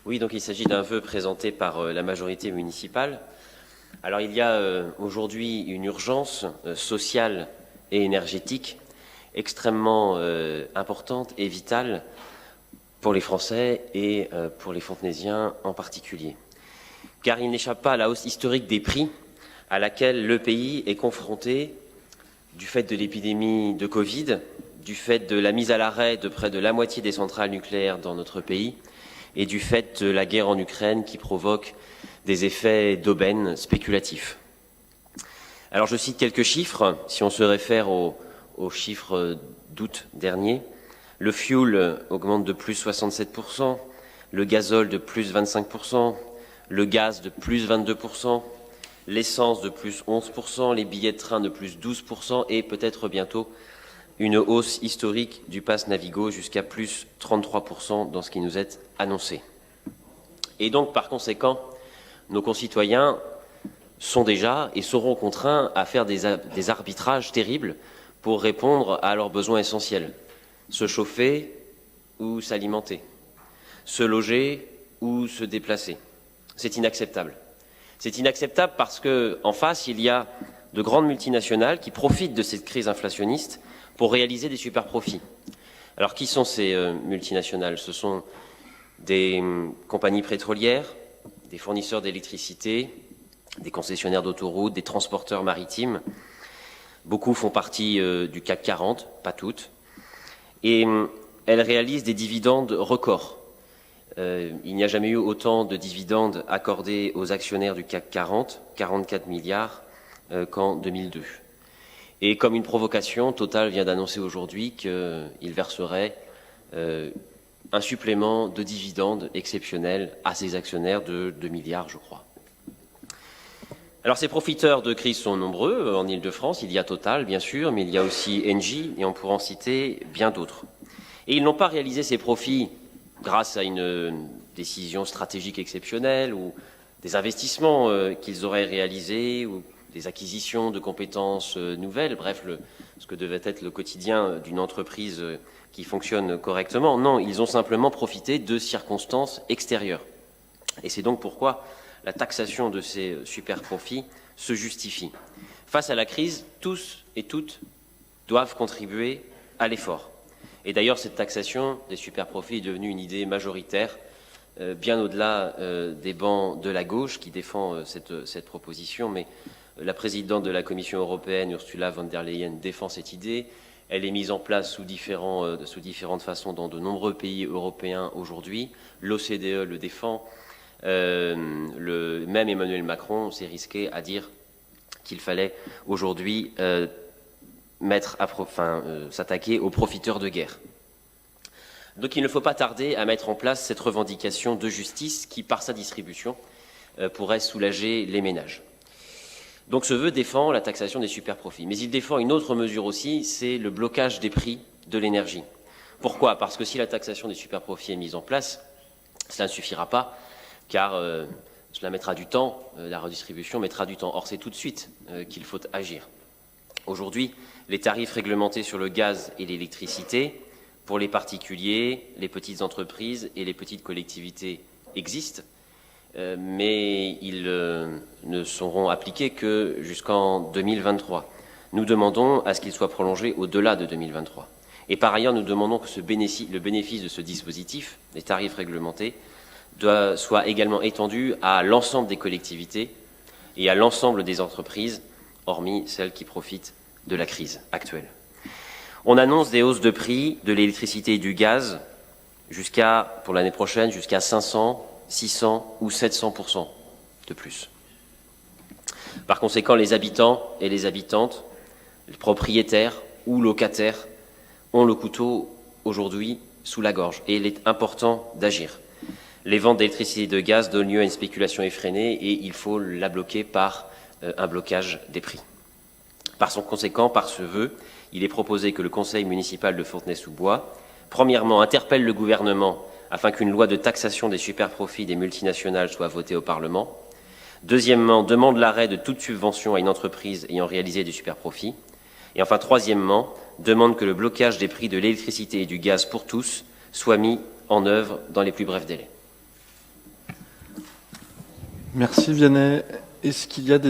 Oui, donc il s'agit d'un vœu présenté par la majorité municipale. Alors il y a aujourd'hui une urgence sociale et énergétique extrêmement importante et vitale pour les Français et pour les Fontenaisiens en particulier. Car il n'échappe pas à la hausse historique des prix à laquelle le pays est confronté du fait de l'épidémie de Covid, du fait de la mise à l'arrêt de près de la moitié des centrales nucléaires dans notre pays et du fait de la guerre en Ukraine qui provoque des effets d'aubaine spéculatifs. Alors je cite quelques chiffres, si on se réfère aux chiffres d'août dernier. Le fioul augmente de plus 67%, le gazole de plus 25%, le gaz de plus 22%, l'essence de plus 11%, les billets de train de plus 12% et peut-être bientôt une hausse historique du pass Navigo jusqu'à plus 33% dans ce qui nous est annoncé. Et donc, par conséquent, nos concitoyens sont déjà et seront contraints à faire des arbitrages terribles pour répondre à leurs besoins essentiels. Se chauffer ou s'alimenter, se loger ou se déplacer. C'est inacceptable. C'est inacceptable parce qu'en face, il y a de grandes multinationales qui profitent de cette crise inflationniste pour réaliser des super profits. Alors, qui sont ces multinationales? Ce sont des compagnies pétrolières, des fournisseurs d'électricité, des concessionnaires d'autoroutes, des transporteurs maritimes. Beaucoup font partie du CAC 40, pas toutes. Et elles réalisent des dividendes records. Il n'y a jamais eu autant de dividendes accordés aux actionnaires du CAC 40, 44 milliards qu'en 2002. Et comme une provocation, Total vient d'annoncer aujourd'hui qu'il verserait un supplément de dividendes exceptionnel à ses actionnaires de 2 milliards, je crois. Alors ces profiteurs de crise sont nombreux en Île-de-France. Il y a Total, bien sûr, mais il y a aussi Engie, et on pourra en citer bien d'autres. Et ils n'ont pas réalisé ces profits grâce à une décision stratégique exceptionnelle ou des investissements qu'ils auraient réalisés ou des acquisitions de compétences nouvelles, bref, ce que devait être le quotidien d'une entreprise qui fonctionne correctement. Non, ils ont simplement profité de circonstances extérieures. Et c'est donc pourquoi la taxation de ces super-profits se justifie. Face à la crise, tous et toutes doivent contribuer à l'effort. Et d'ailleurs, cette taxation des super-profits est devenue une idée majoritaire, bien au-delà des bancs de la gauche qui défend cette proposition, mais la présidente de la Commission européenne, Ursula von der Leyen, défend cette idée. Elle est mise en place sous différentes façons dans de nombreux pays européens aujourd'hui. L'OCDE le défend. Même Emmanuel Macron s'est risqué à dire qu'il fallait aujourd'hui s'attaquer aux profiteurs de guerre. Donc il ne faut pas tarder à mettre en place cette revendication de justice qui, par sa distribution, pourrait soulager les ménages. Donc ce vœu défend la taxation des superprofits. Mais il défend une autre mesure aussi, c'est le blocage des prix de l'énergie. Pourquoi? Parce que si la taxation des superprofits est mise en place, cela ne suffira pas, car cela mettra du temps, la redistribution mettra du temps. Or, c'est tout de suite qu'il faut agir. Aujourd'hui, les tarifs réglementés sur le gaz et l'électricité, pour les particuliers, les petites entreprises et les petites collectivités existent, mais ils ne seront appliqués que jusqu'en 2023. Nous demandons à ce qu'ils soient prolongés au-delà de 2023. Et par ailleurs, nous demandons que le bénéfice de ce dispositif, les tarifs réglementés, soit également étendu à l'ensemble des collectivités et à l'ensemble des entreprises, hormis celles qui profitent de la crise actuelle. On annonce des hausses de prix de l'électricité et du gaz pour l'année prochaine, jusqu'à 500, 600 ou 700% de plus. Par conséquent, les habitants et les habitantes, les propriétaires ou locataires, ont le couteau aujourd'hui sous la gorge et il est important d'agir. Les ventes d'électricité et de gaz donnent lieu à une spéculation effrénée et il faut la bloquer par un blocage des prix. Par conséquent, par ce vœu, il est proposé que le conseil municipal de Fontenay-sous-Bois, premièrement, interpelle le gouvernement afin qu'une loi de taxation des superprofits des multinationales soit votée au Parlement. Deuxièmement, demande l'arrêt de toute subvention à une entreprise ayant réalisé des superprofits. Et enfin, troisièmement, demande que le blocage des prix de l'électricité et du gaz pour tous soit mis en œuvre dans les plus brefs délais. Merci Vianney. Est-ce qu'il y a des